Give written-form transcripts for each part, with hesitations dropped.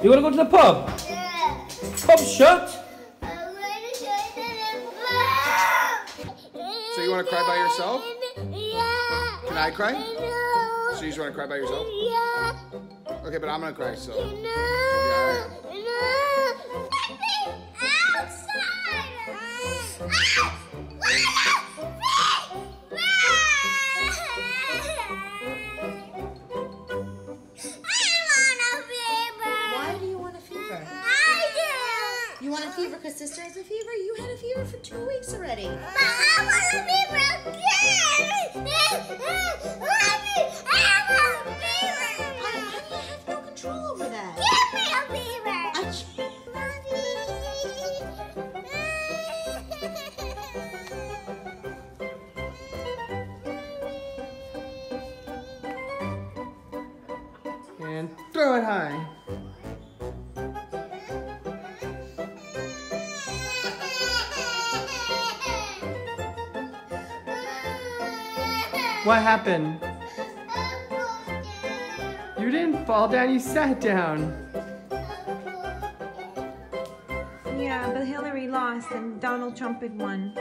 You want to go to the pub? Yeah. Pub's shut. I want to go to the pub. So you want to cry by yourself? Yeah. Can I cry? No. So you just want to cry by yourself? Yeah. Okay, but I'm going to cry, so. No. Yeah. No. Let me outside. Ah! Why do you want a fever? You want a fever because sister has a fever? You had a fever for 2 weeks already. But I want a fever again! I want a fever! Honey, I have no control over that. Give me a fever! I can't. And throw it high. What happened? You didn't fall down, you sat down. Yeah, but Hillary lost and Donald Trump had won.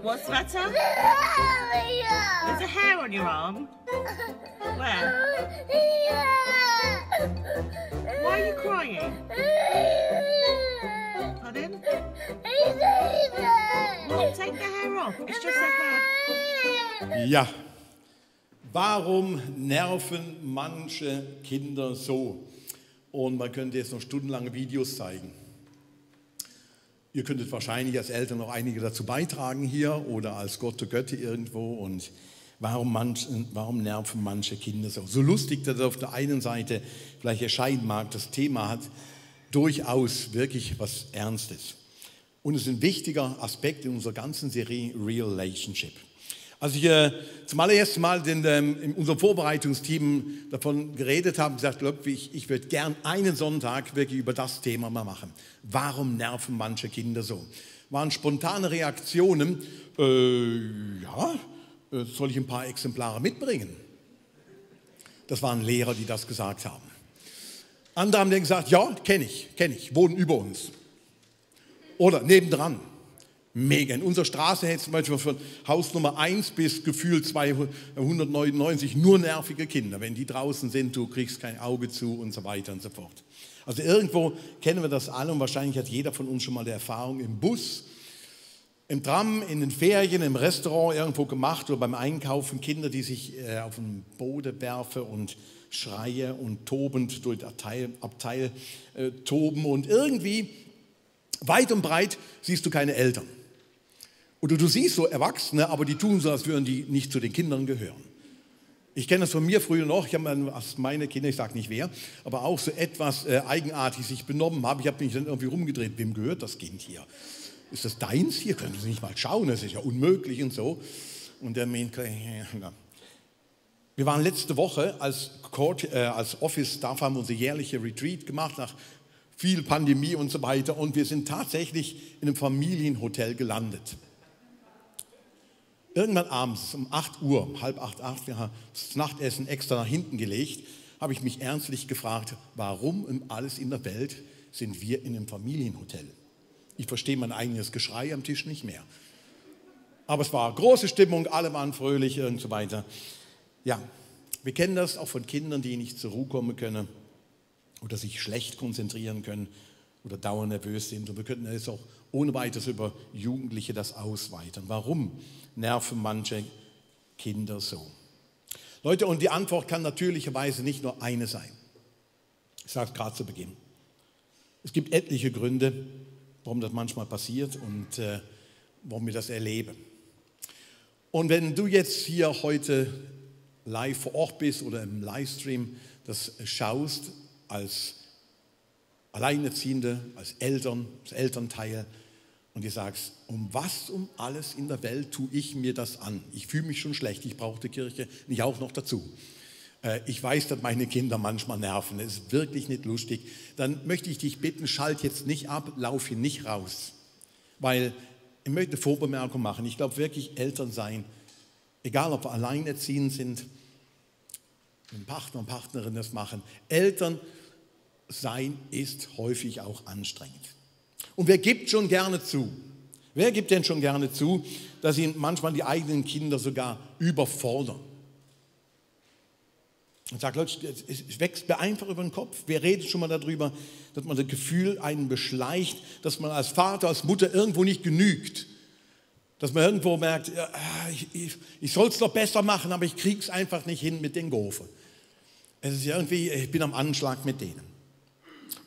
What's the matter? There's a hair on your arm. Where? Why are you crying? Pardon? Well, take the hair off. It's just a hair. Ja, warum nerven manche Kinder so? Und man könnte jetzt noch stundenlange Videos zeigen. Ihr könntet wahrscheinlich als Eltern noch einige dazu beitragen hier oder als Gott oder Götte irgendwo. Und warum nerven manche Kinder so? So lustig das auf der einen Seite vielleicht erscheinen mag, das Thema hat durchaus wirklich was Ernstes. Und es ist ein wichtiger Aspekt in unserer ganzen Serie Relationship. Als ich zum allerersten Mal in unserem Vorbereitungsteam davon geredet habe, gesagt, ich würde gern einen Sonntag wirklich über das Thema mal machen. Warum nerven manche Kinder so? Waren spontane Reaktionen, soll ich ein paar Exemplare mitbringen? Das waren Lehrer, die das gesagt haben. Andere haben dann gesagt, ja, kenne ich, wohnen über uns. Oder nebendran. Mega. In unserer Straße hätte es zum Beispiel von Haus Nummer 1 bis gefühlt 299 nur nervige Kinder. Wenn die draußen sind, du kriegst kein Auge zu und so weiter und so fort. Also irgendwo kennen wir das alle und wahrscheinlich hat jeder von uns schon mal die Erfahrung im Bus, im Tram, in den Ferien, im Restaurant irgendwo gemacht oder beim Einkaufen. Kinder, die sich auf den Boden werfen und schreien und tobend durch Abteil toben und irgendwie weit und breit siehst du keine Eltern. Oder du siehst so Erwachsene, aber die tun so, als würden die nicht zu den Kindern gehören. Ich kenne das von mir früher noch, ich habe meine Kinder, ich sage nicht wer, aber auch so etwas eigenartig sich benommen haben. Ich habe mich dann irgendwie rumgedreht, wem gehört das Kind hier? Ist das deins hier? Können Sie nicht mal schauen, das ist ja unmöglich und so. Und der meint, wir waren letzte Woche als Office-Staff, haben wir unser jährliche Retreat gemacht, nach viel Pandemie und so weiter. Und wir sind tatsächlich in einem Familienhotel gelandet. Irgendwann abends um 8 Uhr, halb 8, wir haben das Nachtessen extra nach hinten gelegt, habe ich mich ernstlich gefragt, warum um alles in der Welt sind wir in einem Familienhotel? Ich verstehe mein eigenes Geschrei am Tisch nicht mehr. Aber es war große Stimmung, alle waren fröhlich und so weiter. Ja, wir kennen das auch von Kindern, die nicht zur Ruhe kommen können oder sich schlecht konzentrieren können oder dauernd nervös sind. Und wir könnten jetzt auch ohne weiteres über Jugendliche das ausweiten. Warum nerven manche Kinder so? Leute, und die Antwort kann natürlicherweise nicht nur eine sein. Ich sage es gerade zu Beginn. Es gibt etliche Gründe, warum das manchmal passiert und warum wir das erleben. Und wenn du jetzt hier heute live vor Ort bist oder im Livestream das schaust, als Alleinerziehende, als Elternteil und dir sagst, was um alles in der Welt tue ich mir das an? Ich fühle mich schon schlecht, ich brauche die Kirche nicht auch noch dazu. Ich weiß, dass meine Kinder manchmal nerven, es ist wirklich nicht lustig. Dann möchte ich dich bitten, schalt jetzt nicht ab, lauf hier nicht raus. Weil Ich möchte eine Vorbemerkung machen. Ich glaube wirklich, Eltern sein, egal ob wir alleinerziehend sind, wenn Partner und Partnerin das machen, Eltern sein ist häufig auch anstrengend. Und wer gibt schon gerne zu? Wer gibt denn schon gerne zu, dass ihn manchmal die eigenen Kinder sogar überfordern? Und sagt, Leute, es wächst mir einfach über den Kopf. Wir reden schon mal darüber, dass man das Gefühl einen beschleicht, dass man als Vater, als Mutter irgendwo nicht genügt. Dass man irgendwo merkt, ja, ich soll es doch besser machen, aber ich kriege es einfach nicht hin mit den Gofen. Es ist irgendwie, ich bin am Anschlag mit denen.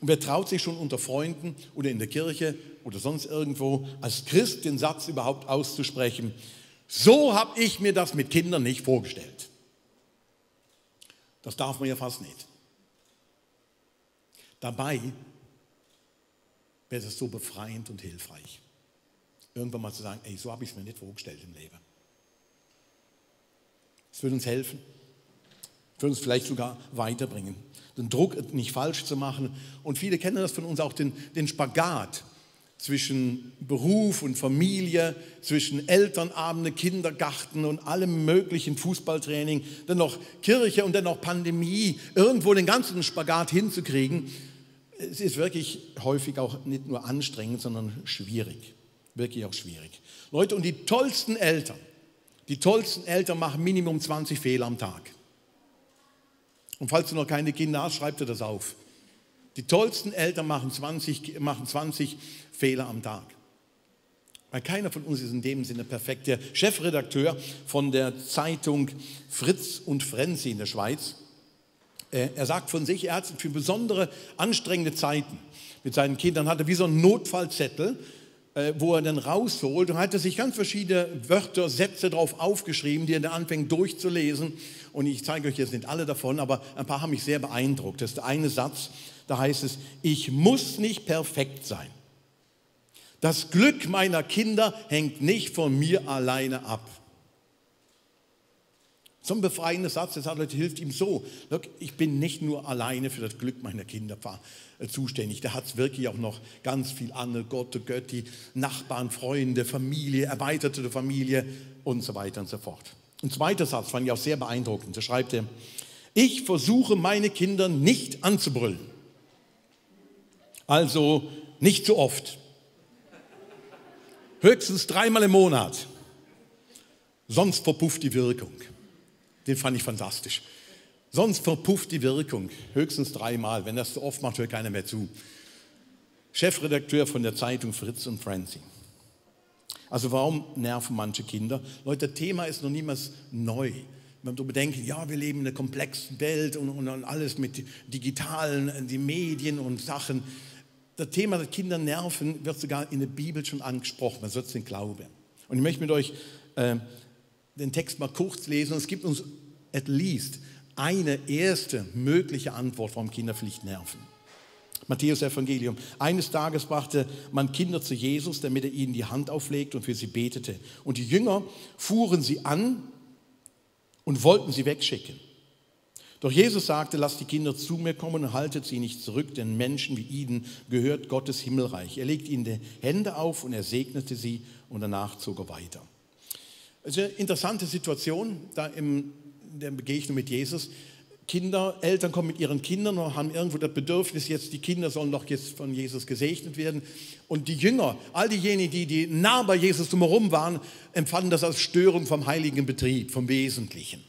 Und wer traut sich schon unter Freunden oder in der Kirche oder sonst irgendwo als Christ den Satz überhaupt auszusprechen, so habe ich mir das mit Kindern nicht vorgestellt. Das darf man ja fast nicht. Dabei wäre es so befreiend und hilfreich, irgendwann mal zu sagen, ey, so habe ich es mir nicht vorgestellt im Leben. Es würde uns helfen, würde uns vielleicht sogar weiterbringen, den Druck nicht falsch zu machen. Und viele kennen das von uns auch, den Spagat zwischen Beruf und Familie, zwischen Elternabende, Kindergarten und allem möglichen, Fußballtraining, dann noch Kirche und dann noch Pandemie, irgendwo den ganzen Spagat hinzukriegen. Es ist wirklich häufig auch nicht nur anstrengend, sondern schwierig, wirklich auch schwierig. Leute, und die tollsten Eltern machen Minimum 20 Fehler am Tag. Und falls du noch keine Kinder hast, schreib dir das auf. Die tollsten Eltern machen 20 Fehler am Tag. Weil keiner von uns ist in dem Sinne perfekt. Der Chefredakteur von der Zeitung Fritz und Frenzy in der Schweiz, er sagt von sich, er hat für besondere anstrengende Zeiten mit seinen Kindern, hat er wie so einen Notfallzettel, wo er dann rausholt und hat er sich ganz verschiedene Wörter, Sätze drauf aufgeschrieben, die er dann anfängt durchzulesen. Und ich zeige euch jetzt nicht alle davon, aber ein paar haben mich sehr beeindruckt. Das ist der eine Satz, da heißt es, ich muss nicht perfekt sein. Das Glück meiner Kinder hängt nicht von mir alleine ab. So ein befreiender Satz, das hilft ihm so. Look, ich bin nicht nur alleine für das Glück meiner Kinder zuständig. Da hat es wirklich auch noch ganz viel andere, Gott, Götti, Nachbarn, Freunde, Familie, erweiterte Familie und so weiter und so fort. Ein zweiter Satz fand ich auch sehr beeindruckend. Da schreibt er, ich versuche meine Kinder nicht anzubrüllen. Also nicht so oft. Höchstens 3-mal im Monat. Sonst verpufft die Wirkung. Den fand ich fantastisch. Sonst verpufft die Wirkung. Höchstens 3-mal. Wenn das so oft macht, hört keiner mehr zu. Chefredakteur von der Zeitung Fritz und Frenzy. Also warum nerven manche Kinder? Leute, das Thema ist noch niemals neu. Wenn wir bedenken, ja, wir leben in einer komplexen Welt und alles mit digitalen, die Medien und Sachen. Das Thema, dass Kinder nerven, wird sogar in der Bibel schon angesprochen. Man sollte es nicht glauben. Und ich möchte mit euch den Text mal kurz lesen. Und es gibt uns at least eine erste mögliche Antwort, warum Kinder vielleicht nerven. Matthäus Evangelium. Eines Tages brachte man Kinder zu Jesus, damit er ihnen die Hand auflegte und für sie betete. Und die Jünger fuhren sie an und wollten sie wegschicken. Doch Jesus sagte, lasst die Kinder zu mir kommen und haltet sie nicht zurück, denn Menschen wie ihnen gehört Gottes Himmelreich. Er legte ihnen die Hände auf und er segnete sie und danach zog er weiter. Es ist eine interessante Situation da in der Begegnung mit Jesus. Eltern kommen mit ihren Kindern und haben irgendwo das Bedürfnis, jetzt die Kinder sollen doch jetzt von Jesus gesegnet werden. Und die Jünger, all diejenigen, die nah bei Jesus drumherum waren, empfanden das als Störung vom heiligen Betrieb, vom Wesentlichen.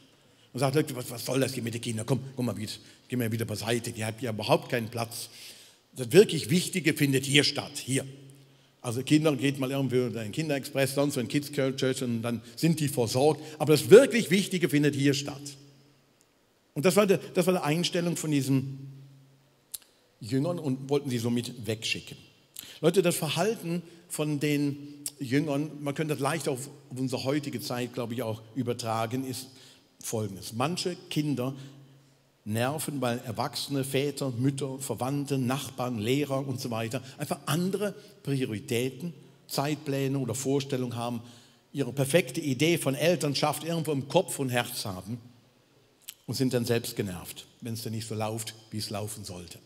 Und sagt, was soll das hier mit den Kindern? Komm mal wieder, geh mal wieder beiseite, ihr habt ja überhaupt keinen Platz. Das wirklich Wichtige findet hier statt, hier. Also Kinder, geht mal irgendwo in den Kinderexpress, sonst so in Kids Church und dann sind die versorgt. Aber das wirklich Wichtige findet hier statt. Und das war die Einstellung von diesen Jüngern und wollten sie somit wegschicken. Leute, das Verhalten von den Jüngern, man könnte das leicht auf unsere heutige Zeit, glaube ich, auch übertragen, ist Folgendes. Manche Kinder nerven, weil Erwachsene, Väter, Mütter, Verwandte, Nachbarn, Lehrer und so weiter einfach andere Prioritäten, Zeitpläne oder Vorstellungen haben, ihre perfekte Idee von Elternschaft irgendwo im Kopf und Herz haben und sind dann selbst genervt, wenn es dann nicht so läuft, wie es laufen sollte.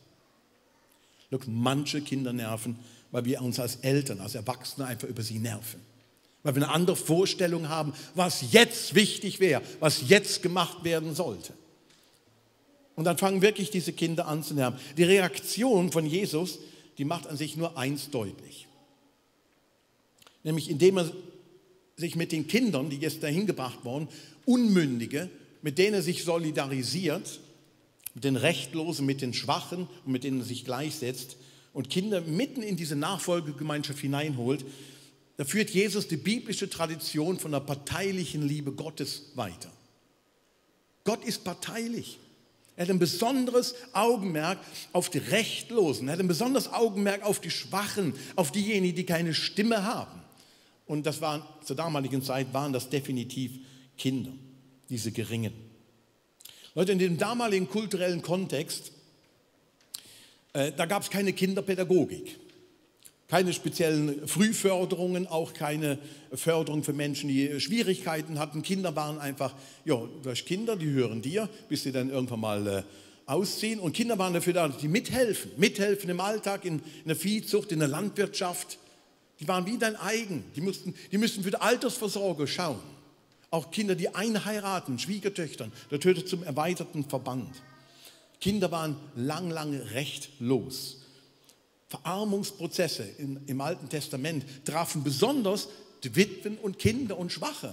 Look, manche Kinder nerven, weil wir uns als Eltern, als Erwachsene einfach über sie nerven. weil wir eine andere Vorstellung haben, was jetzt wichtig wäre, was jetzt gemacht werden sollte. Und dann fangen wirklich diese Kinder an zu nerven. Die Reaktion von Jesus, die macht an sich nur eins deutlich. Nämlich indem er sich mit den Kindern, die jetzt dahin gebracht wurden, Unmündige, mit denen er sich solidarisiert, mit den Rechtlosen, mit den Schwachen und mit denen er sich gleichsetzt und Kinder mitten in diese Nachfolgegemeinschaft hineinholt, da führt Jesus die biblische Tradition von der parteilichen Liebe Gottes weiter. Gott ist parteilich. Er hat ein besonderes Augenmerk auf die Rechtlosen. Er hat ein besonderes Augenmerk auf die Schwachen, auf diejenigen, die keine Stimme haben. Und das waren, zur damaligen Zeit waren das definitiv Kinder, diese Geringen. Leute, in dem damaligen kulturellen Kontext, da gab es keine Kinderpädagogik. Keine speziellen Frühförderungen, auch keine Förderung für Menschen, die Schwierigkeiten hatten. Kinder waren einfach, ja, du hast Kinder, die hören dir, bis sie dann irgendwann mal ausziehen. Und Kinder waren dafür da, dass die mithelfen im Alltag, in der Viehzucht, in der Landwirtschaft. Die waren wie dein eigen. Die müssten für die Altersvorsorge schauen. Auch Kinder, die einheiraten, Schwiegertöchtern, das gehörte zum erweiterten Verband. Kinder waren lang rechtlos. Verarmungsprozesse im Alten Testament trafen besonders die Witwen und Kinder und Schwache.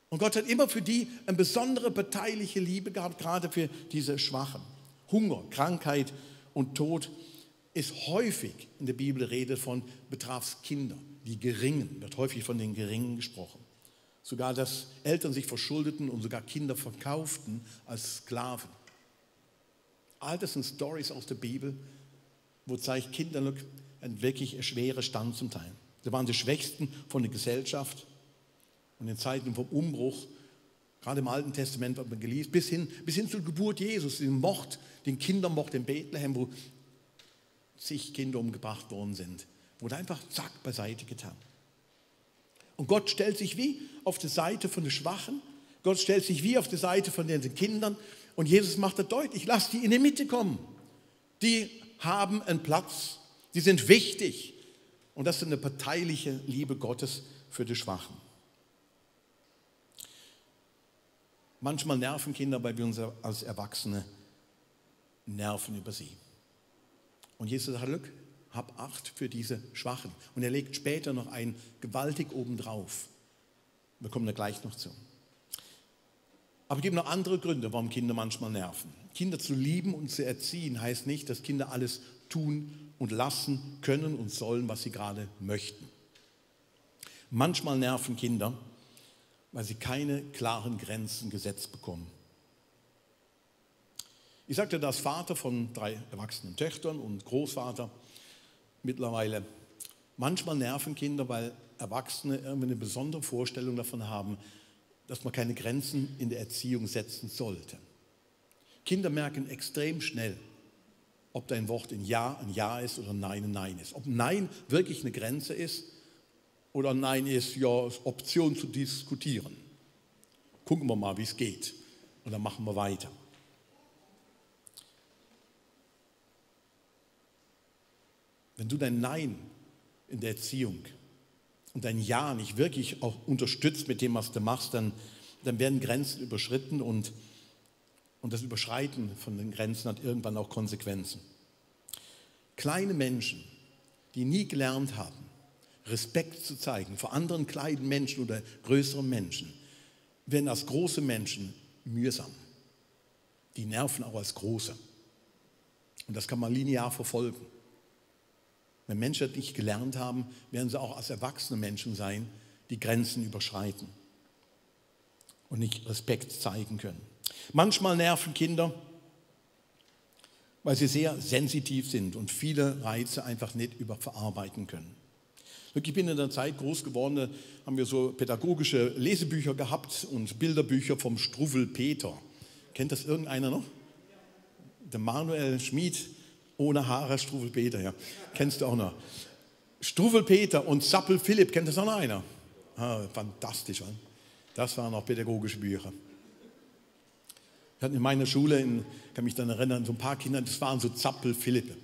Und Gott hat immer für die eine besondere parteiliche Liebe gehabt, gerade für diese Schwachen. Hunger, Krankheit und Tod ist häufig in der Bibel Rede von betraf Kinder, die Geringen, wird häufig von den Geringen gesprochen. Sogar, dass Eltern sich verschuldeten und sogar Kinder verkauften als Sklaven. All das sind Storys aus der Bibel, wo zeigt, Kinder einen wirklich schweren Stand zum Teil. Sie waren die Schwächsten von der Gesellschaft. Und in Zeiten vom Umbruch, gerade im Alten Testament wird man gelesen, bis hin zur Geburt Jesus, den Kindermord in Bethlehem, wo zig Kinder umgebracht worden sind, wurde einfach zack beiseite getan. Und Gott stellt sich wie auf die Seite von den Schwachen, Gott stellt sich wie auf die Seite von den Kindern und Jesus macht das deutlich, lass die in die Mitte kommen. Die haben einen Platz, die sind wichtig und das ist eine parteiliche Liebe Gottes für die Schwachen. Manchmal nerven Kinder, weil wir uns als Erwachsene nerven über sie. Und Jesus sagt, Glück, hab Acht für diese Schwachen. Und er legt später noch einen gewaltig obendrauf. Wir kommen da gleich noch zu. Aber es gibt noch andere Gründe, warum Kinder manchmal nerven. Kinder zu lieben und zu erziehen heißt nicht, dass Kinder alles tun und lassen können und sollen, was sie gerade möchten. Manchmal nerven Kinder, weil sie keine klaren Grenzen gesetzt bekommen. Ich sagte das Vater von 3 erwachsenen Töchtern und Großvater mittlerweile. Manchmal nerven Kinder, weil Erwachsene irgendwie eine besondere Vorstellung davon haben, dass man keine Grenzen in der Erziehung setzen sollte. Kinder merken extrem schnell, ob dein Wort ein Ja ist oder Nein ein Nein ist. Ob Nein wirklich eine Grenze ist oder Nein ist, ja, Option zu diskutieren. Gucken wir mal, wie es geht und dann machen wir weiter. Wenn du dein Nein in der Erziehung und dein Ja nicht wirklich auch unterstützt mit dem, was du machst, dann werden Grenzen überschritten und das Überschreiten von den Grenzen hat irgendwann auch Konsequenzen. Kleine Menschen, die nie gelernt haben, Respekt zu zeigen vor anderen kleinen Menschen oder größeren Menschen, werden als große Menschen mühsam. Die nerven auch als große. Und das kann man linear verfolgen. Wenn Menschen das nicht gelernt haben, werden sie auch als erwachsene Menschen sein, die Grenzen überschreiten und nicht Respekt zeigen können. Manchmal nerven Kinder, weil sie sehr sensitiv sind und viele Reize einfach nicht verarbeiten können. Ich bin in der Zeit groß geworden, da haben wir so pädagogische Lesebücher gehabt und Bilderbücher vom Struwwelpeter. Kennt das irgendeiner noch? Der Manuel Schmid, ohne Haare, Struwwelpeter, ja. Kennst du auch noch? Struwwelpeter und Zappel Philipp, kennt das auch noch einer? Fantastisch, oder? Das waren auch pädagogische Bücher. Wir hatten in meiner Schule, ich kann mich dann erinnern, so ein paar Kinder, das waren so Zappel Philippe.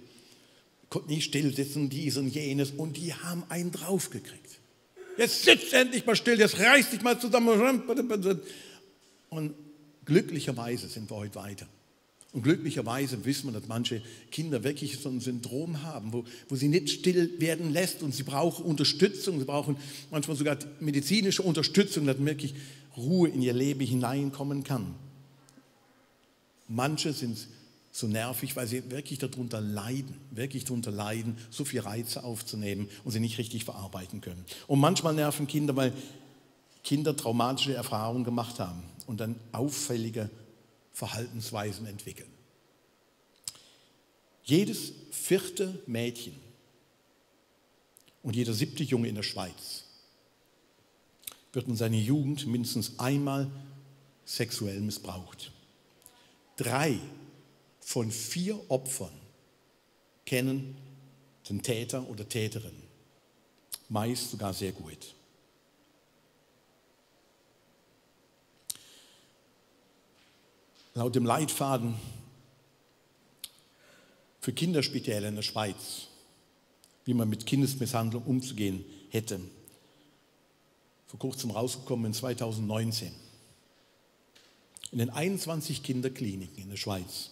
Konnten nicht still sitzen, dies und jenes, und die haben einen draufgekriegt. Jetzt sitzt endlich mal still, jetzt reiß dich mal zusammen. Und glücklicherweise sind wir heute weiter. Und glücklicherweise wissen wir, dass manche Kinder wirklich so ein Syndrom haben, wo sie nicht still werden lässt und sie brauchen Unterstützung, sie brauchen manchmal sogar medizinische Unterstützung, dass wirklich Ruhe in ihr Leben hineinkommen kann. Manche sind so nervig, weil sie wirklich darunter leiden, so viel Reize aufzunehmen und sie nicht richtig verarbeiten können. Und manchmal nerven Kinder, weil Kinder traumatische Erfahrungen gemacht haben und dann auffällige Verhaltensweisen entwickeln. Jedes 4. Mädchen und jeder 7. Junge in der Schweiz wird in seiner Jugend mindestens einmal sexuell missbraucht. 3 von 4 Opfern kennen den Täter oder Täterin, meist sogar sehr gut. Laut dem Leitfaden für Kinderspitäler in der Schweiz, wie man mit Kindesmisshandlung umzugehen hätte, vor kurzem rausgekommen in 2019. In den 21 Kinderkliniken in der Schweiz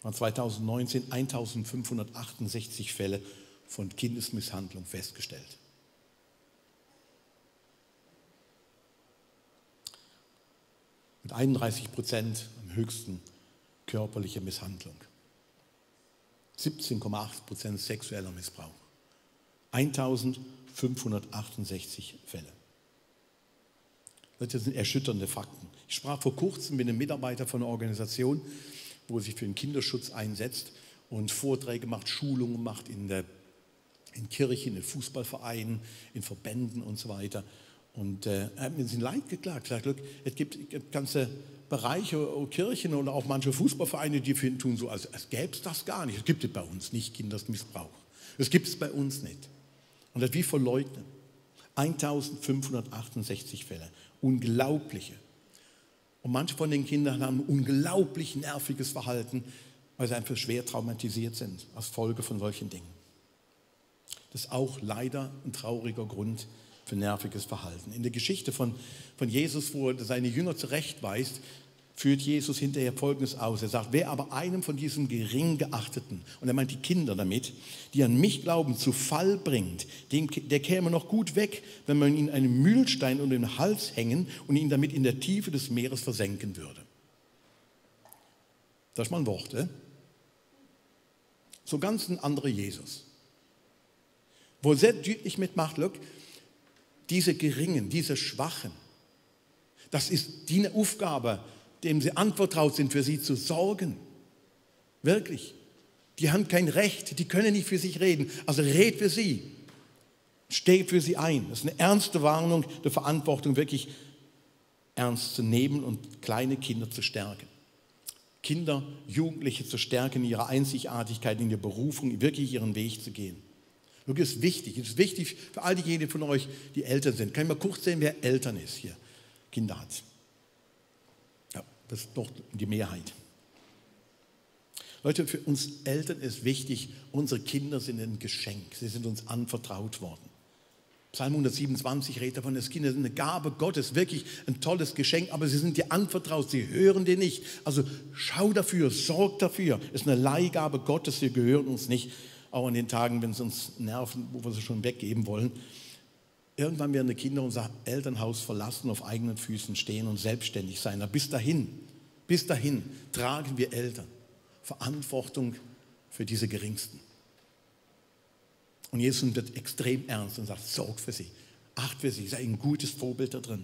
waren 2019 1568 Fälle von Kindesmisshandlung festgestellt. Mit 31% am höchsten körperliche Misshandlung. 17,8% sexueller Missbrauch. 1568 Fälle. Das sind erschütternde Fakten. Ich sprach vor kurzem mit einem Mitarbeiter von einer Organisation, wo sich für den Kinderschutz einsetzt und Vorträge macht, Schulungen macht in Kirchen, in Fußballvereinen, in Verbänden und so weiter. Und er hat mir sein Leid geklagt. Er hat gesagt, es gibt ganze Bereiche, Kirchen oder auch manche Fußballvereine, die tun so, als gäbe es das gar nicht. Es gibt es bei uns nicht, Kindesmissbrauch. Das gibt es bei uns nicht. Und das wie verleugnen. 1568 Fälle. Unglaubliche. Und manche von den Kindern haben unglaublich nerviges Verhalten, weil sie einfach schwer traumatisiert sind, als Folge von solchen Dingen. Das ist auch leider ein trauriger Grund für nerviges Verhalten. In der Geschichte von Jesus, wo er seine Jünger zurechtweist, führt Jesus hinterher Folgendes aus. Er sagt, wer aber einem von diesen gering geachteten, und er meint die Kinder damit, die an mich glauben, zu Fall bringt, der käme noch gut weg, wenn man ihn einen Mühlstein unter den Hals hängen und ihn damit in der Tiefe des Meeres versenken würde. Das ist mal ein Wort, so ganz ein anderer Jesus. Wo er sehr deutlich mitmacht, look, diese Geringen, diese Schwachen, das ist die Aufgabe, dem sie anvertraut sind, für sie zu sorgen. Wirklich. Die haben kein Recht, die können nicht für sich reden. Also red für sie. Steh für sie ein. Das ist eine ernste Warnung, der Verantwortung wirklich ernst zu nehmen und kleine Kinder zu stärken. Kinder, Jugendliche zu stärken in ihrer Einzigartigkeit, in der Berufung, wirklich ihren Weg zu gehen. Das ist wichtig. Es ist wichtig für all diejenigen von euch, die Eltern sind. Kann ich mal kurz sehen, wer Eltern ist hier, Kinder hat. Ja, das ist doch die Mehrheit. Leute, für uns Eltern ist wichtig, unsere Kinder sind ein Geschenk. Sie sind uns anvertraut worden. Psalm 127 redet davon, dass Kinder sind eine Gabe Gottes, wirklich ein tolles Geschenk, aber sie sind dir anvertraut, sie hören dir nicht. Also schau dafür, sorg dafür. Es ist eine Leihgabe Gottes, sie gehören uns nicht. Auch an den Tagen, wenn sie uns nerven, wo wir sie schon weggeben wollen. Irgendwann werden die Kinder unser Elternhaus verlassen, auf eigenen Füßen stehen und selbstständig sein. Aber bis dahin tragen wir Eltern Verantwortung für diese Geringsten. Und Jesus wird extrem ernst und sagt, sorg für sie, acht für sie, sei ein gutes Vorbild da drin.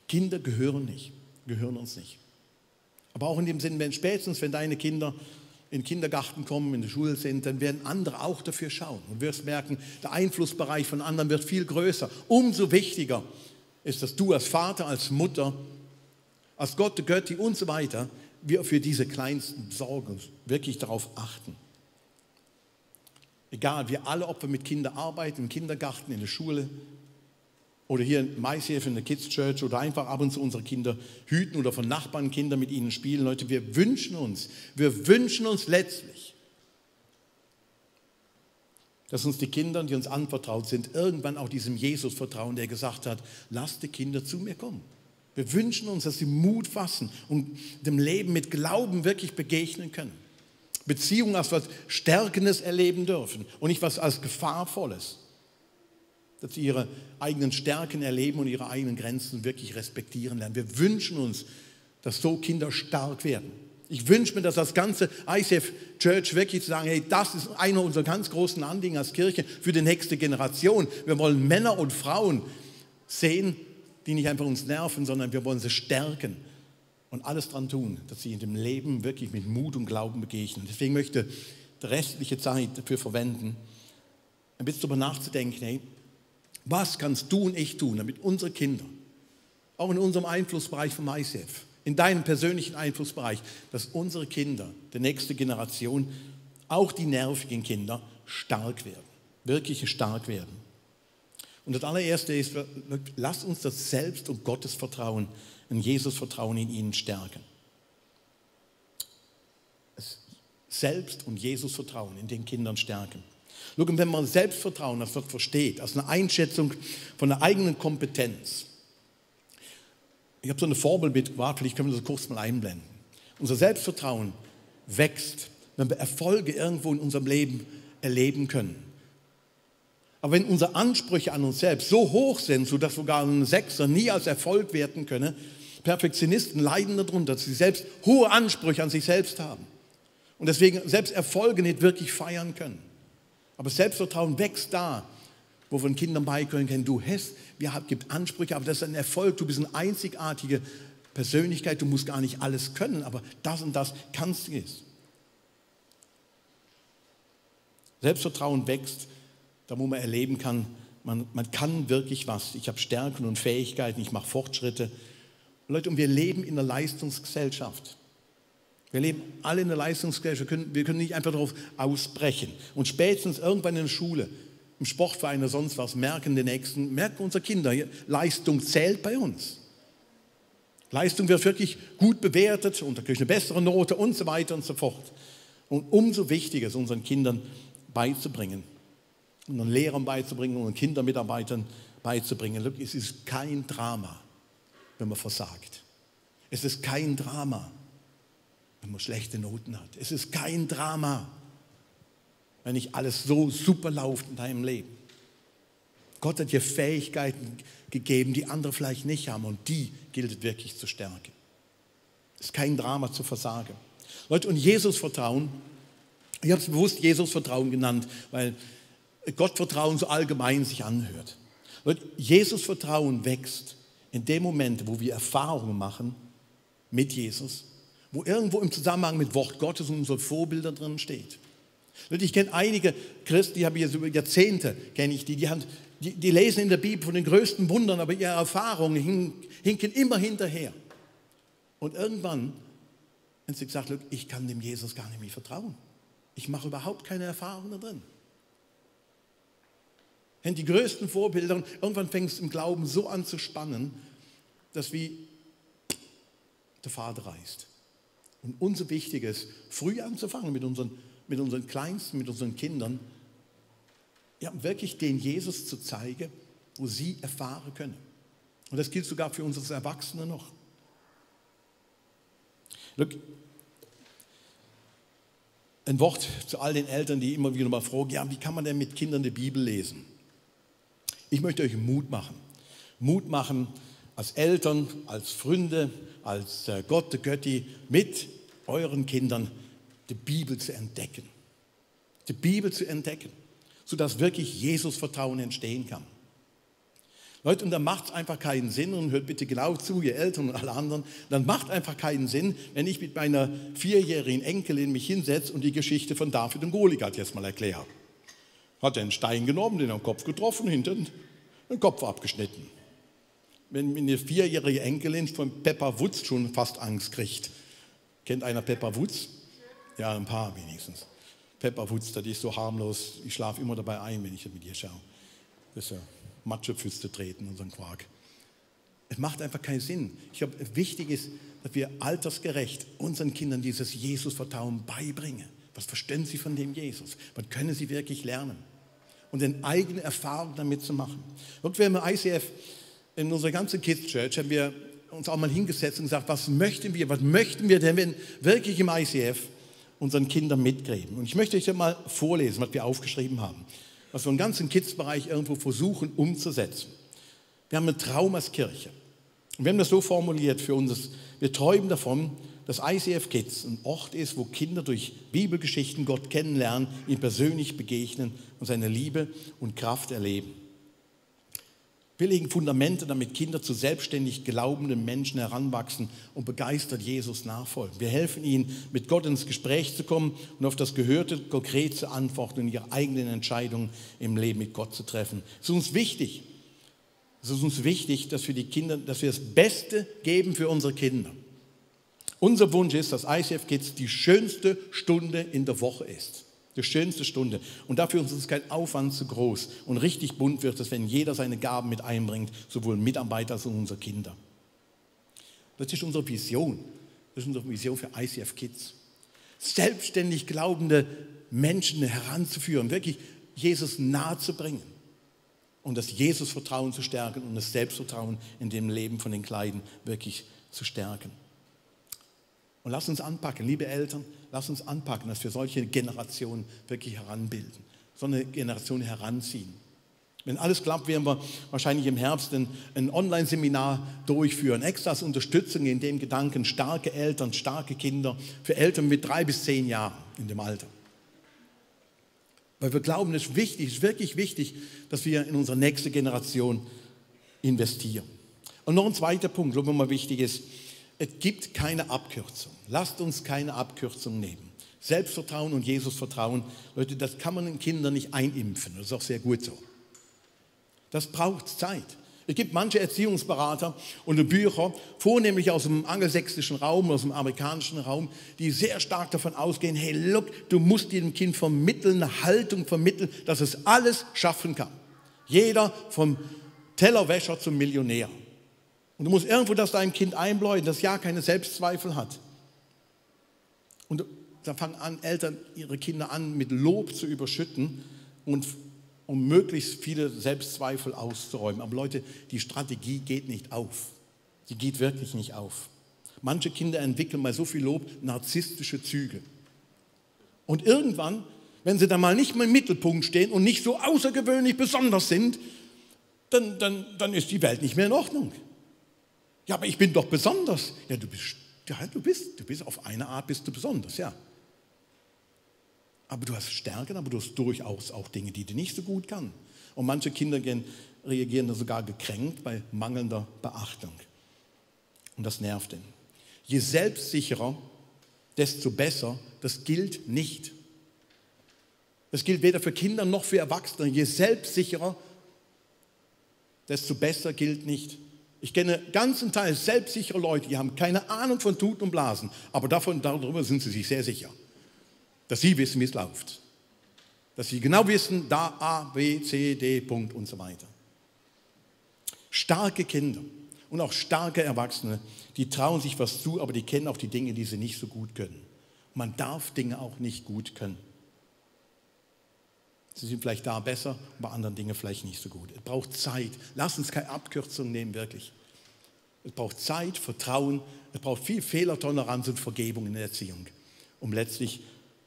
Kinder gehören uns nicht. Aber auch in dem Sinn, spätestens wenn deine Kinder in den Kindergarten kommen, in die Schule sind, dann werden andere auch dafür schauen. Und du wirst merken, der Einflussbereich von anderen wird viel größer. Umso wichtiger ist, dass du als Vater, als Mutter, als Gott, der Götti und so weiter, wir für diese Kleinsten sorgen, wirklich darauf achten. Egal, wir alle, ob wir mit Kindern arbeiten, im Kindergarten, in der Schule oder hier in Maishilfe in der Kids Church oder einfach ab und zu unsere Kinder hüten oder von Nachbarn Kinder mit ihnen spielen. Leute, wir wünschen uns letztlich, dass uns die Kinder, die uns anvertraut sind, irgendwann auch diesem Jesus vertrauen, der gesagt hat, lasst die Kinder zu mir kommen. Wir wünschen uns, dass sie Mut fassen und dem Leben mit Glauben wirklich begegnen können. Beziehungen als was Stärkendes erleben dürfen und nicht was als Gefahrvolles. Dass sie ihre eigenen Stärken erleben und ihre eigenen Grenzen wirklich respektieren lernen. Wir wünschen uns, dass so Kinder stark werden. Ich wünsche mir, dass das ganze ICF Church wirklich sagen, hey, das ist einer unserer ganz großen Anliegen als Kirche für die nächste Generation. Wir wollen Männer und Frauen sehen, die nicht einfach uns nerven, sondern wir wollen sie stärken und alles dran tun, dass sie in dem Leben wirklich mit Mut und Glauben begegnen. Deswegen möchte ich die restliche Zeit dafür verwenden, ein bisschen darüber nachzudenken, hey, was kannst du und ich tun, damit unsere Kinder, auch in unserem Einflussbereich vom ICF, in deinem persönlichen Einflussbereich, dass unsere Kinder, die nächste Generation, auch die nervigen Kinder, stark werden, wirklich stark werden. Und das allererste ist, lass uns das Selbst- und Gottesvertrauen, ein Jesusvertrauen in ihnen stärken. Das Selbst- und Jesusvertrauen in den Kindern stärken. Schau, wenn man Selbstvertrauen das Wort versteht, als eine Einschätzung von der eigenen Kompetenz. Ich habe so eine Formel mitgebracht, vielleicht können wir das kurz mal einblenden. Unser Selbstvertrauen wächst, wenn wir Erfolge irgendwo in unserem Leben erleben können. Aber wenn unsere Ansprüche an uns selbst so hoch sind, sodass sogar ein Sechser nie als Erfolg werten können, Perfektionisten leiden darunter, dass sie selbst hohe Ansprüche an sich selbst haben und deswegen selbst Erfolge nicht wirklich feiern können. Aber Selbstvertrauen wächst da, wo wir den Kindern beibringen können, du hast, gibt Ansprüche, aber das ist ein Erfolg, du bist eine einzigartige Persönlichkeit, du musst gar nicht alles können, aber das und das kannst du es. Selbstvertrauen wächst, da wo man erleben kann, man kann wirklich was. Ich habe Stärken und Fähigkeiten, ich mache Fortschritte. Leute, und wir leben in einer Leistungsgesellschaft. Wir leben alle in einer Leistungsgesellschaft. Wir können nicht einfach darauf ausbrechen. Und spätestens irgendwann in der Schule, im Sportverein oder sonst was, merken unsere Kinder, Leistung zählt bei uns. Leistung wird wirklich gut bewertet und da kriege ich eine bessere Note und so weiter und so fort. Und umso wichtiger ist unseren Kindern beizubringen, unseren Lehrern beizubringen, unseren Kindermitarbeitern beizubringen. Es ist kein Drama, wenn man versagt. Es ist kein Drama, wenn man schlechte Noten hat. Es ist kein Drama, wenn nicht alles so super läuft in deinem Leben. Gott hat dir Fähigkeiten gegeben, die andere vielleicht nicht haben und die gilt es wirklich zu stärken. Es ist kein Drama zu versagen. Leute, und Jesus-Vertrauen, ich habe es bewusst Jesus-Vertrauen genannt, weil Gottvertrauen so allgemein sich anhört. Leute, Jesus-Vertrauen wächst in dem Moment, wo wir Erfahrungen machen mit Jesus, wo irgendwo im Zusammenhang mit Wort Gottes und unseren Vorbilder drin steht. Leute, ich kenne einige Christen, die habe ich jetzt über Jahrzehnte, kenne ich die lesen in der Bibel von den größten Wundern, aber ihre Erfahrungen hinken immer hinterher. Und irgendwann haben sie gesagt, ich kann dem Jesus gar nicht mehr vertrauen. Ich mache überhaupt keine Erfahrungen da drin. Denn die größten Vorbilder, und irgendwann fängt es im Glauben so an zu spannen, dass wie der Vater reißt. Und umso wichtiger ist, früh anzufangen mit unseren Kleinsten, mit unseren Kindern, ja, wirklich den Jesus zu zeigen, wo sie erfahren können. Und das gilt sogar für uns als Erwachsene noch. Look, ein Wort zu all den Eltern, die immer wieder mal fragen, ja, wie kann man denn mit Kindern die Bibel lesen? Ich möchte euch Mut machen. Mut machen als Eltern, als Freunde, als Gott, der Götti, mit euren Kindern die Bibel zu entdecken. Die Bibel zu entdecken, sodass wirklich Jesus-Vertrauen entstehen kann. Leute, und dann macht es einfach keinen Sinn, und hört bitte genau zu, ihr Eltern und alle anderen, dann macht einfach keinen Sinn, wenn ich mit meiner 4-jährigen Enkelin mich hinsetze und die Geschichte von David und Goliath jetzt mal erkläre. Hat er einen Stein genommen, den am Kopf getroffen, hinten den Kopf abgeschnitten. Wenn eine 4-jährige Enkelin von Pepper Woods schon fast Angst kriegt. Kennt einer Pepper Woods? Ja, ein paar wenigstens. Pepper Woods, das ist so harmlos. Ich schlafe immer dabei ein, wenn ich mit ihr schaue. Das ist ja Matschepfütze treten und so ein Quark. Es macht einfach keinen Sinn. Ich glaube, wichtig ist, dass wir altersgerecht unseren Kindern dieses Jesus-Vertrauen beibringen. Was verstehen sie von dem Jesus? Was können sie wirklich lernen? und eine eigene Erfahrung damit zu machen. Und wir haben im ICF, in unserer ganzen Kids Church, haben wir uns auch mal hingesetzt und gesagt, was möchten wir denn wirklich im ICF unseren Kindern mitgeben? Und ich möchte euch ja mal vorlesen, was wir aufgeschrieben haben, was wir im ganzen Kids-Bereich irgendwo versuchen umzusetzen. Wir haben einen Traum als Kirche. Und wir haben das so formuliert für uns, wir träumen davon, dass ICF Kids ein Ort ist, wo Kinder durch Bibelgeschichten Gott kennenlernen, ihm persönlich begegnen und seine Liebe und Kraft erleben. Wir legen Fundamente, damit Kinder zu selbstständig glaubenden Menschen heranwachsen und begeistert Jesus nachfolgen. Wir helfen ihnen, mit Gott ins Gespräch zu kommen und auf das Gehörte konkret zu antworten und ihre eigenen Entscheidungen im Leben mit Gott zu treffen. Es ist uns wichtig, dass wir das Beste geben für unsere Kinder. Unser Wunsch ist, dass ICF Kids die schönste Stunde in der Woche ist. Die schönste Stunde. Und dafür ist uns kein Aufwand zu groß. Und richtig bunt wird es, wenn jeder seine Gaben mit einbringt, sowohl Mitarbeiter als auch unsere Kinder. Das ist unsere Vision. Das ist unsere Vision für ICF Kids. Selbstständig glaubende Menschen heranzuführen, wirklich Jesus nahe zu bringen. Und das Jesus-Vertrauen zu stärken und das Selbstvertrauen in dem Leben von den Kleinen wirklich zu stärken. Und lasst uns anpacken, liebe Eltern, lasst uns anpacken, dass wir solche Generationen wirklich heranbilden, so eine Generation heranziehen. Wenn alles klappt, werden wir wahrscheinlich im Herbst ein Online-Seminar durchführen, extra als Unterstützung in dem Gedanken, starke Eltern, starke Kinder, für Eltern mit 3 bis 10 Jahren in dem Alter. Weil wir glauben, es ist wichtig, es ist wirklich wichtig, dass wir in unsere nächste Generation investieren. Und noch ein zweiter Punkt, der mir wichtig ist, es gibt keine Abkürzung. Lasst uns keine Abkürzung nehmen. Selbstvertrauen und Jesusvertrauen, Leute, das kann man den Kindern nicht einimpfen. Das ist auch sehr gut so. Das braucht Zeit. Es gibt manche Erziehungsberater und Bücher, vornehmlich aus dem angelsächsischen Raum, aus dem amerikanischen Raum, die sehr stark davon ausgehen, hey, look, du musst diesem Kind vermitteln, eine Haltung vermitteln, dass es alles schaffen kann. Jeder vom Tellerwäscher zum Millionär. Und du musst irgendwo das deinem Kind einbläuen, das ja keine Selbstzweifel hat. Und da fangen Eltern ihre Kinder an, mit Lob zu überschütten und um möglichst viele Selbstzweifel auszuräumen. Aber Leute, die Strategie geht nicht auf. Die geht wirklich nicht auf. Manche Kinder entwickeln bei so viel Lob narzisstische Züge. Und irgendwann, wenn sie dann mal nicht mehr im Mittelpunkt stehen und nicht so außergewöhnlich besonders sind, dann ist die Welt nicht mehr in Ordnung. Ja, aber ich bin doch besonders. Ja, du bist auf eine Art bist du besonders, ja. Aber du hast Stärken, aber du hast durchaus auch Dinge, die du nicht so gut kannst. Und manche Kinder reagieren da sogar gekränkt bei mangelnder Beachtung. Und das nervt ihn. Je selbstsicherer, desto besser, das gilt nicht. Das gilt weder für Kinder noch für Erwachsene. Je selbstsicherer, desto besser gilt nicht. Ich kenne einen ganzen Teil selbstsichere Leute, die haben keine Ahnung von Tuten und Blasen, aber darüber sind sie sich sehr sicher, dass sie wissen, wie es läuft. Dass sie genau wissen, da A, B, C, D, Punkt und so weiter. Starke Kinder und auch starke Erwachsene, die trauen sich was zu, aber die kennen auch die Dinge, die sie nicht so gut können. Man darf Dinge auch nicht gut können. Sie sind vielleicht da besser, bei anderen Dingen vielleicht nicht so gut. Es braucht Zeit. Lasst uns keine Abkürzung nehmen, wirklich. Es braucht Zeit, Vertrauen, es braucht viel Fehlertoleranz und Vergebung in der Erziehung, um letztlich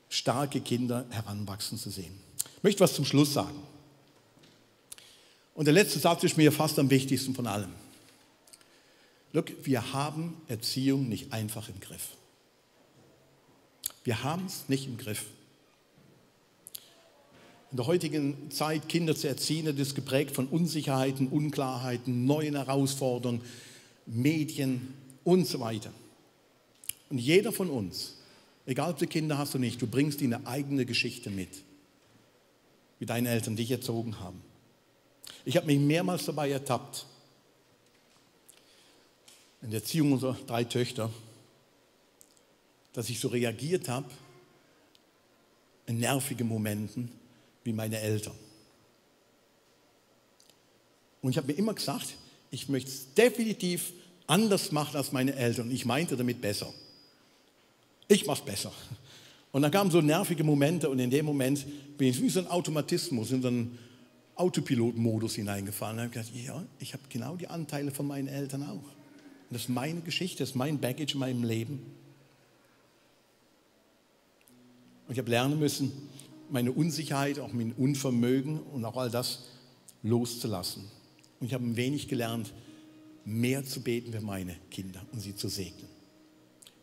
starke Kinder heranwachsen zu sehen. Ich möchte was zum Schluss sagen. Und der letzte Satz ist mir fast am wichtigsten von allem. Look, wir haben Erziehung nicht einfach im Griff. Wir haben es nicht im Griff. In der heutigen Zeit Kinder zu erziehen, das ist geprägt von Unsicherheiten, Unklarheiten, neuen Herausforderungen, Medien und so weiter. Und jeder von uns, egal ob du Kinder hast oder nicht, du bringst ihnen eine eigene Geschichte mit, wie deine Eltern dich erzogen haben. Ich habe mich mehrmals dabei ertappt, in der Erziehung unserer 3 Töchter, dass ich so reagiert habe in nervigen Momenten wie meine Eltern. Und ich habe mir immer gesagt, ich möchte es definitiv anders machen als meine Eltern. Ich meinte damit besser. Ich mache es besser. Und dann kamen so nervige Momente und in dem Moment bin ich wie so ein Automatismus, in so ein Autopilot-Modus hineingefahren und habe gedacht, ja, ich habe genau die Anteile von meinen Eltern auch. Und das ist meine Geschichte, das ist mein Baggage in meinem Leben. Und ich habe lernen müssen, meine Unsicherheit, auch mein Unvermögen und auch all das loszulassen. Und ich habe ein wenig gelernt, mehr zu beten für meine Kinder und sie zu segnen.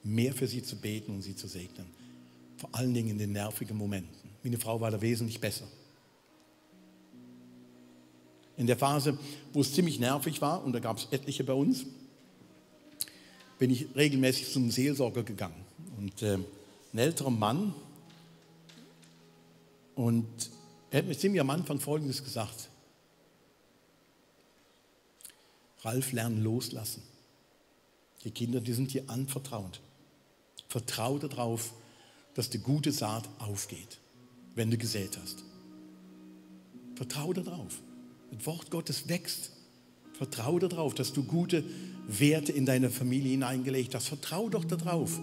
Mehr für sie zu beten und sie zu segnen. Vor allen Dingen in den nervigen Momenten. Meine Frau war da wesentlich besser. In der Phase, wo es ziemlich nervig war, und da gab es etliche bei uns, bin ich regelmäßig zum Seelsorger gegangen. Und ein älterer Mann, und er hat mir ziemlich am Anfang Folgendes gesagt: Ralf, lernen loslassen. Die Kinder, die sind dir anvertraut. Vertraue darauf, dass die gute Saat aufgeht, wenn du gesät hast. Vertraue darauf. Das Wort Gottes wächst. Vertraue darauf, dass du gute Werte in deine Familie hineingelegt hast. Vertraue doch darauf.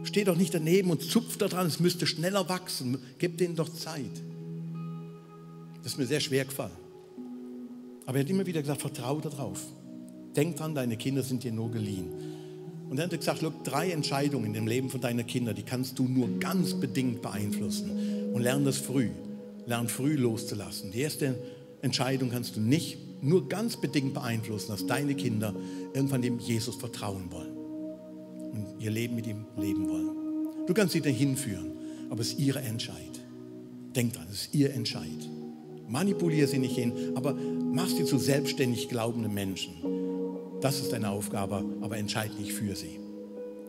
Steh doch nicht daneben und zupf da dran, es müsste schneller wachsen. Gib denen doch Zeit. Das ist mir sehr schwer gefallen. Aber er hat immer wieder gesagt, vertraue darauf. Denk dran, deine Kinder sind dir nur geliehen. Und dann hat er gesagt, look, 3 Entscheidungen in dem Leben von deiner Kinder, die kannst du nur ganz bedingt beeinflussen. Und lern das früh. Lern früh loszulassen. Die erste Entscheidung kannst du nicht nur ganz bedingt beeinflussen, dass deine Kinder irgendwann dem Jesus vertrauen wollen und ihr Leben mit ihm leben wollen. Du kannst sie dahin führen, aber es ist ihre Entscheid. Denk dran, es ist ihr Entscheid. Manipuliere sie nicht hin, aber mach sie zu selbstständig glaubenden Menschen. Das ist deine Aufgabe, aber entscheid nicht für sie.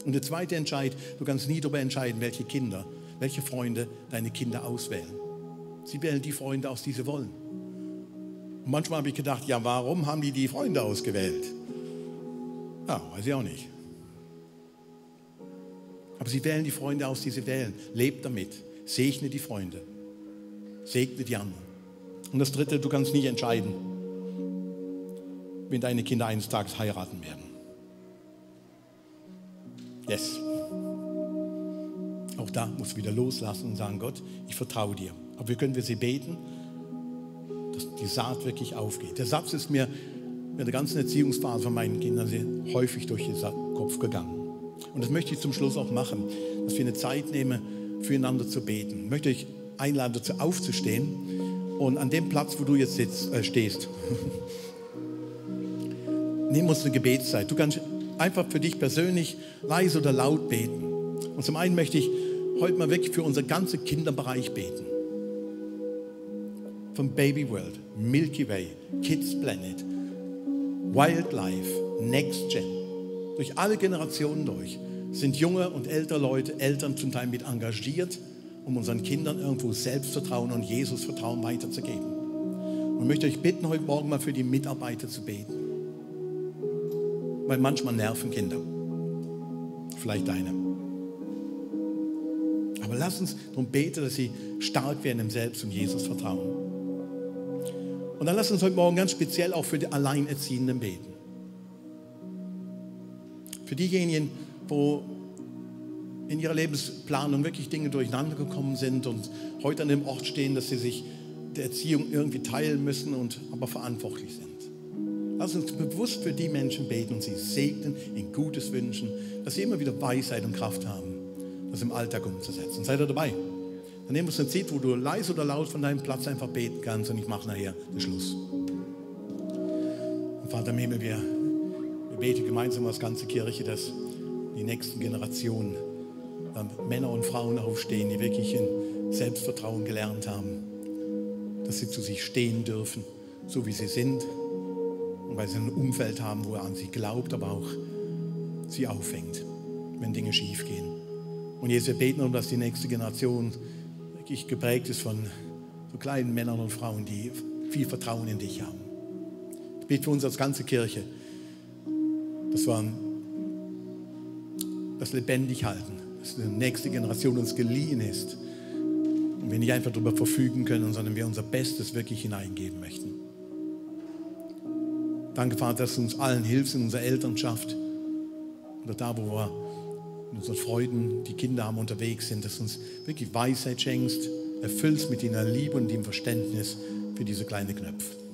Und der zweite Entscheid, du kannst nie darüber entscheiden, welche Kinder, welche Freunde deine Kinder auswählen. Sie wählen die Freunde aus, die sie wollen. Und manchmal habe ich gedacht, ja, warum haben die Freunde ausgewählt? Ja, weiß ich auch nicht. Aber sie wählen die Freunde aus, die sie wählen. Lebt damit. Segne die Freunde. Segne die anderen. Und das dritte, du kannst nicht entscheiden, wenn deine Kinder eines Tages heiraten werden. Yes. Auch da musst du wieder loslassen und sagen, Gott, ich vertraue dir. Aber wie können wir sie beten, dass die Saat wirklich aufgeht? Der Satz ist mir in der ganzen Erziehungsphase von meinen Kindern sehr häufig durch den Kopf gegangen. Und das möchte ich zum Schluss auch machen, dass wir eine Zeit nehmen, füreinander zu beten. Ich möchte euch einladen, dazu aufzustehen und an dem Platz, wo du jetzt stehst, nehmen wir uns eine Gebetszeit. Du kannst einfach für dich persönlich leise oder laut beten. Und zum einen möchte ich heute mal wirklich für unseren ganzen Kinderbereich beten. Von Baby World, Milky Way, Kids Planet, Wildlife, Next Gen. Durch alle Generationen durch sind junge und ältere Leute, Eltern zum Teil mit engagiert, um unseren Kindern irgendwo Selbstvertrauen und Jesusvertrauen weiterzugeben. Und ich möchte euch bitten, heute Morgen mal für die Mitarbeiter zu beten. Weil manchmal nerven Kinder. Vielleicht deine. Aber lass uns darum beten, dass sie stark werden im Selbst- und Jesus-Vertrauen. Und dann lass uns heute Morgen ganz speziell auch für die Alleinerziehenden beten. Für diejenigen, wo in ihrer Lebensplanung wirklich Dinge durcheinander gekommen sind und heute an dem Ort stehen, dass sie sich der Erziehung irgendwie teilen müssen und aber verantwortlich sind. Lass uns bewusst für die Menschen beten und sie segnen, ihnen Gutes wünschen, dass sie immer wieder Weisheit und Kraft haben, das im Alltag umzusetzen. Seid ihr dabei? Dann nehmen wir uns eine Zeit, wo du leise oder laut von deinem Platz einfach beten kannst und ich mache nachher den Schluss. Und Vater im Himmel, wir beten gemeinsam als ganze Kirche, dass die nächsten Generationen Männer und Frauen aufstehen, die wirklich in Selbstvertrauen gelernt haben, dass sie zu sich stehen dürfen, so wie sie sind, und weil sie ein Umfeld haben, wo er an sie glaubt, aber auch sie auffängt, wenn Dinge schief gehen. Und Jesus, wir beten darum, dass die nächste Generation wirklich geprägt ist von so kleinen Männern und Frauen, die viel Vertrauen in dich haben. Ich bete für uns als ganze Kirche, dass wir das lebendig halten, dass die nächste Generation uns geliehen ist und wir nicht einfach darüber verfügen können, sondern wir unser Bestes wirklich hineingeben möchten. Danke, Vater, dass du uns allen hilfst in unserer Elternschaft oder da, wo wir in unseren Freuden die Kinder haben unterwegs sind, dass du uns wirklich Weisheit schenkst, erfüllst mit deiner Liebe und dem Verständnis für diese kleinen Knöpfe.